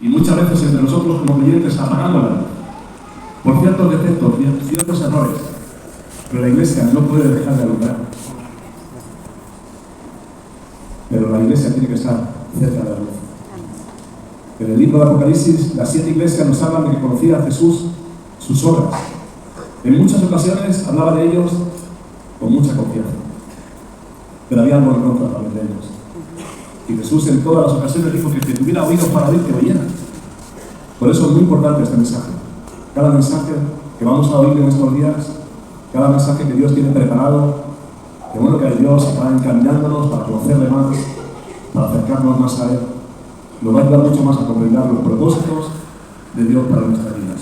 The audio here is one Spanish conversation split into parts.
Y muchas veces entre nosotros como creyentes apagamos la luz por ciertos defectos, ciertos errores. Pero la Iglesia no puede dejar de alumbrar. Pero la Iglesia tiene que estar cerca de la luz. En el libro de Apocalipsis, las 7 iglesias nos hablan de que conocía a Jesús sus obras. En muchas ocasiones hablaba de ellos con mucha confianza. Pero había algo en contra también de ellos. Y Jesús en todas las ocasiones dijo que el que tuviera oídos para oír, que oyera. Por eso es muy importante este mensaje. Cada mensaje que vamos a oír en estos días, cada mensaje que Dios tiene preparado, que bueno que Dios va encaminándonos para conocerle más, para acercarnos más a Él, nos va a ayudar mucho más a comprender los propósitos de Dios para nuestras vidas.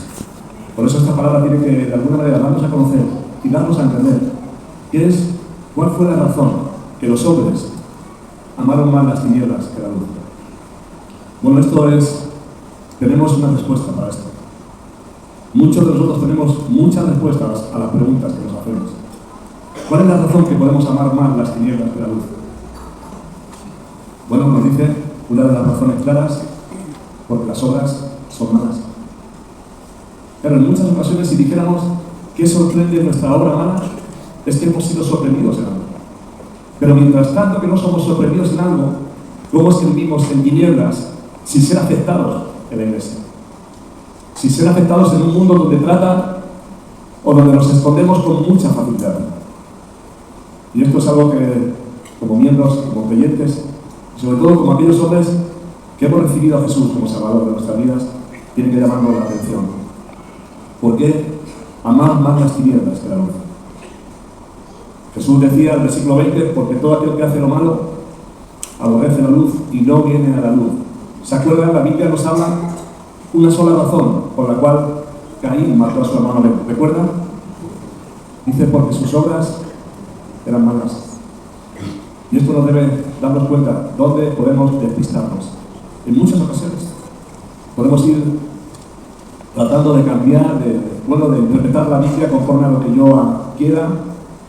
Por eso esta palabra tiene que, de alguna manera, darnos a conocer y darnos a entender cuál fue la razón que los hombres amaron más las tinieblas que la luz. Bueno, tenemos una respuesta para esto. Muchos de nosotros tenemos muchas respuestas a las preguntas que nos hacemos. ¿Cuál es la razón que podemos amar más las tinieblas que la luz? Bueno, nos dice una de las razones claras, porque las obras son malas. Pero en muchas ocasiones, si dijéramos qué sorprende nuestra obra mala, es que hemos sido sorprendidos en algo. Pero mientras tanto que no somos sorprendidos en algo, ¿cómo es que vivimos en tinieblas sin ser aceptados en la Iglesia? Sin ser afectados en un mundo donde trata o donde nos escondemos con mucha facilidad. Y esto es algo que, como miembros, como creyentes, y sobre todo como aquellos hombres que hemos recibido a Jesús como Salvador de nuestras vidas, tienen que llamarnos la atención. ¿Por qué amar más las tinieblas que la luz? Jesús decía en el versículo 20, porque todo aquel que hace lo malo aborrece la luz y no viene a la luz. ¿Se acuerdan? La Biblia nos habla una sola razón por la cual Caín mató a su hermano Abel. ¿Recuerdan? Dice, porque sus obras eran malas. Y esto nos debe darnos cuenta dónde podemos despistarnos. En muchas ocasiones podemos ir tratando de cambiar, de interpretar la Biblia conforme a lo que yo quiera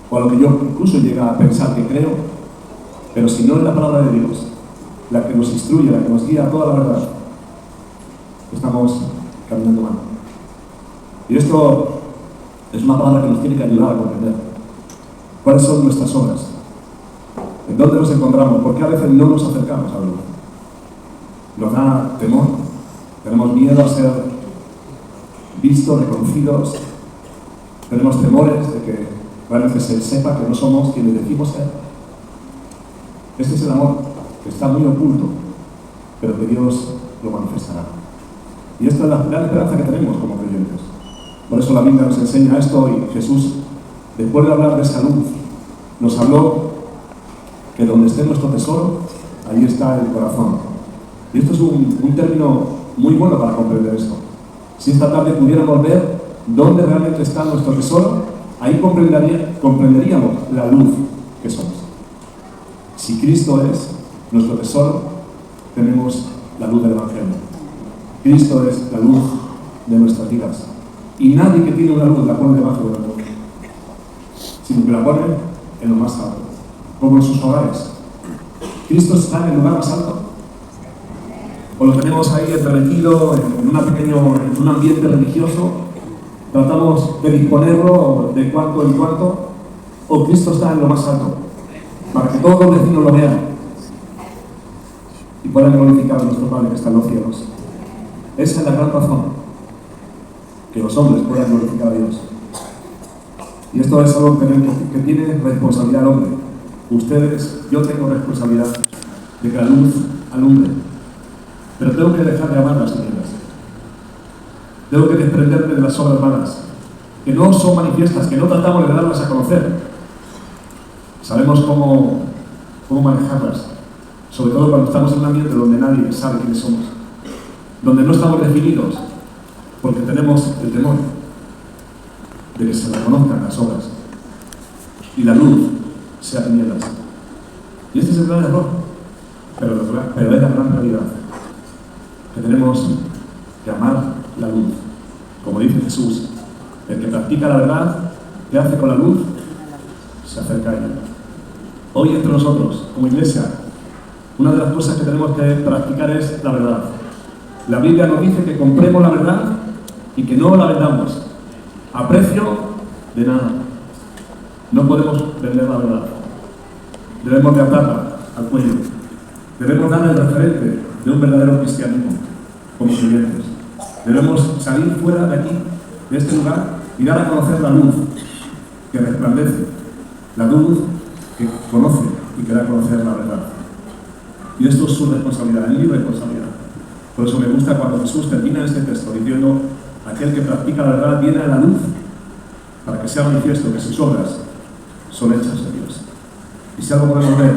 o a lo que yo incluso llega a pensar que creo, pero si no es la palabra de Dios la que nos instruye, la que nos guía a toda la verdad, estamos caminando mal. Y esto es una palabra que nos tiene que ayudar a comprender cuáles son nuestras obras, en dónde nos encontramos, porque a veces no nos acercamos a la luz. Nos da temor, tenemos miedo a ser vistos, reconocidos, tenemos temores de que realmente se sepa que no somos quienes decimos ser. Este es el amor que está muy oculto, pero que Dios lo manifestará. Y esta es la gran esperanza que tenemos como creyentes. Por eso la Biblia nos enseña esto y Jesús, después de hablar de esa luz, nos habló que donde esté nuestro tesoro, ahí está el corazón. Y esto es un término muy bueno para comprender esto. Si esta tarde pudiéramos ver dónde realmente está nuestro tesoro, ahí comprenderíamos la luz que somos. Si Cristo es nuestro tesoro, tenemos la luz del Evangelio. Cristo es la luz de nuestras vidas. Y nadie que tiene una luz la pone debajo de la luz, sino que la pone en lo más alto, como en sus hogares. ¿Cristo está en el lugar más alto? ¿O lo tenemos ahí entremetido en un ambiente religioso? ¿Tratamos de disponerlo de cuanto en cuanto? ¿O Cristo está en lo más alto? Para que todos los vecinos lo vean y puedan glorificar a nuestro Padre que está en los cielos. Esa es la gran razón, que los hombres puedan glorificar a Dios. Y esto es algo que tiene responsabilidad el hombre. Ustedes, yo tengo responsabilidad de que la luz alumbre. Pero tengo que dejar de amar las tinieblas. Tengo que desprenderme de las obras malas, que no son manifiestas, que no tratamos de darlas a conocer. Sabemos cómo manejarlas, sobre todo cuando estamos en un ambiente donde nadie sabe quiénes somos, donde no estamos definidos, porque tenemos el temor de que se reconozcan las obras y la luz sea tinieblas. Y este es el gran error, pero es la gran realidad, que tenemos que amar la luz. Como dice Jesús, el que practica la verdad, ¿qué hace con la luz? Se acerca a ella. Hoy entre nosotros, como iglesia, una de las cosas que tenemos que practicar es la verdad. La Biblia nos dice que compremos la verdad y que no la vendamos a precio de nada. No podemos vender la verdad. Debemos de atarla al cuello. Debemos dar el referente de un verdadero cristianismo como creyentes. Debemos salir fuera de aquí, de este lugar, y dar a conocer la luz que resplandece, la luz que conoce y que da a conocer la verdad. Y esto es su responsabilidad, es mi responsabilidad. Por eso me gusta cuando Jesús termina este texto diciendo: aquel que practica la verdad viene a la luz para que sea manifiesto que sus obras son hechas de Dios. Y si algo podemos ver,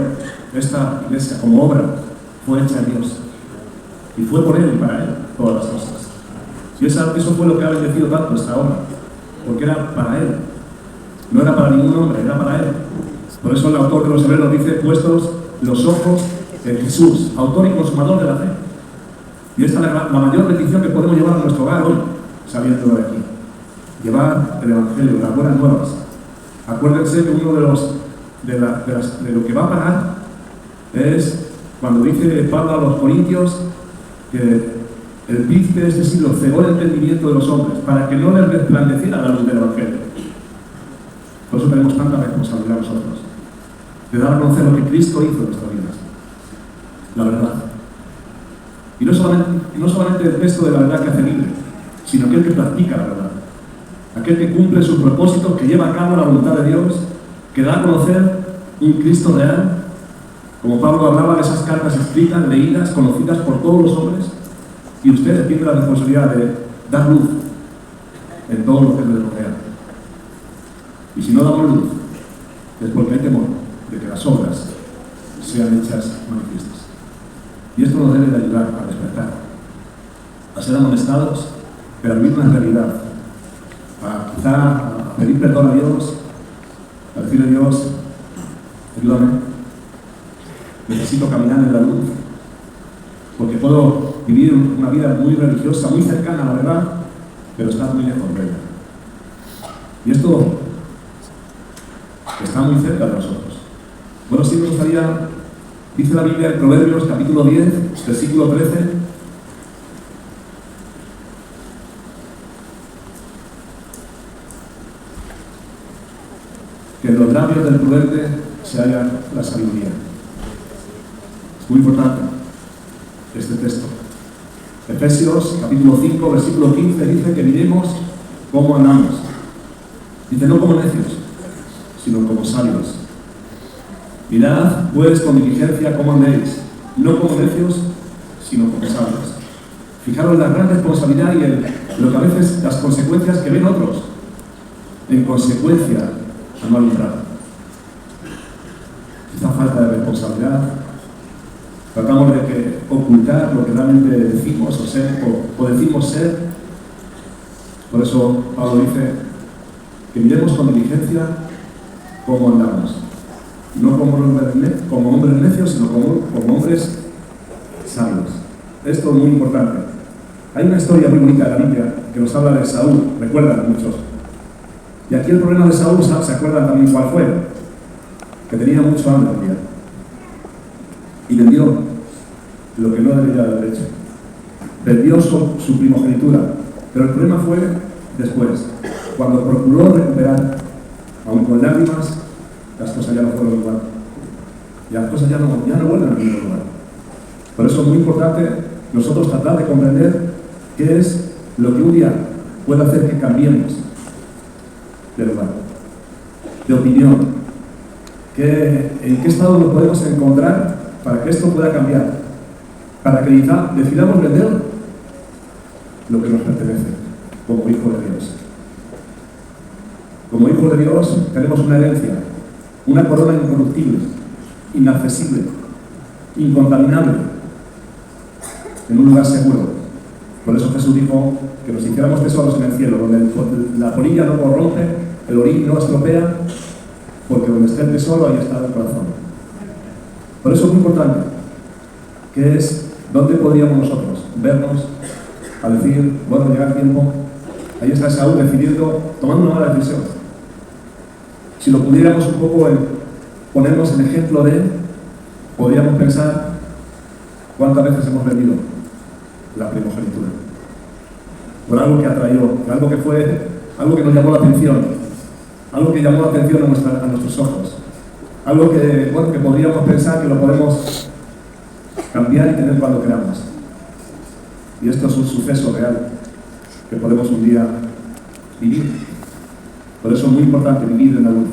esta iglesia como obra fue hecha de Dios. Y fue por Él y para Él todas las cosas. Y eso fue lo que ha bendecido tanto esta obra, porque era para Él. No era para ningún hombre, era para Él. Por eso el autor de los Hebreos dice: puestos los ojos en Jesús, autor y consumador de la fe. Y esta es la mayor bendición que podemos llevar a nuestro hogar hoy, saliendo de aquí. Llevar el Evangelio, las buenas nuevas. Acuérdense que uno de lo que va a parar es cuando dice Pablo a los Corintios que el príncipe de este siglo cegó el entendimiento de los hombres para que no les resplandeciera la luz del Evangelio. Por eso tenemos tanta responsabilidad nosotros, de dar a conocer lo que Cristo hizo en nuestras vidas, la verdad. Y no solamente el texto de la verdad que hace libre, sino aquel que practica la verdad, aquel que cumple sus propósitos, que lleva a cabo la voluntad de Dios, que da a conocer un Cristo real, como Pablo hablaba de esas cartas escritas, leídas, conocidas por todos los hombres. Y ustedes tienen la responsabilidad de dar luz en todo lo que les rodea. Y si no damos luz, es porque hay temor de que las obras sean hechas manifiestas. Y esto nos debe de ayudar a despertar, a ser amonestados, pero a vivir una realidad, a pedir perdón a Dios, a decirle a Dios: ayúdame, necesito caminar en la luz, porque puedo vivir una vida muy religiosa, muy cercana a la verdad, pero estar muy lejos de ella. Y esto está muy cerca de nosotros. Bueno, sí me gustaría, dice la Biblia en Proverbios capítulo 10, versículo 13, que en los labios del prudente se halla la sabiduría. Es muy importante este texto. Efesios capítulo 5, versículo 15 dice que miremos cómo andamos. Dice: no como necios, sino como sabios. Mirad pues con diligencia cómo andéis, no como necios, sino como sabios. Fijaros la gran responsabilidad y lo que a veces las consecuencias que ven otros en consecuencia a no alumbrar. Esta falta de responsabilidad, tratamos de ocultar lo que realmente decimos o decimos ser. Por eso Pablo dice que miremos con diligencia cómo andamos, no como hombres necios, sino como hombres sabios. Esto es muy importante. Hay una historia muy bonita de la Biblia que nos habla de Saúl, recuerdan muchos. Y aquí el problema de Saúl, ¿se acuerdan también cuál fue? Que tenía mucho hambre también. Y vendió lo que no debería haber hecho. Vendió su primogenitura. Pero el problema fue después, cuando procuró recuperar, aun con lágrimas, las cosas ya no fueron igual. Y las cosas ya no vuelven al mismo lugar. Por eso es muy importante nosotros tratar de comprender qué es lo que un día puede hacer que cambiemos de lugar, de opinión, en qué estado nos podemos encontrar para que esto pueda cambiar, para que decidamos vender lo que nos pertenece como hijos de Dios. Como hijos de Dios tenemos una herencia, una corona incorruptible, inaccesible, incontaminable, en un lugar seguro. Por eso Jesús dijo que nos hiciéramos tesoros en el cielo, donde la polilla no corrompe, el orín no estropea, porque donde esté el tesoro, ahí está el corazón. Por eso es muy importante, que es dónde podríamos nosotros vernos a decir: bueno, llega el tiempo. Ahí está Saúl decidiendo, tomando una mala decisión. Si lo pudiéramos un poco ponernos en ejemplo de él, podríamos pensar cuántas veces hemos vendido la primogenitura. Por algo que atrayó, algo que fue, algo que nos llamó la atención, algo que llamó la atención a nuestros ojos, algo que, bueno, que podríamos pensar que lo podemos cambiar y tener cuando queramos. Y esto es un suceso real que podemos un día vivir. Por eso es muy importante vivir en la luz.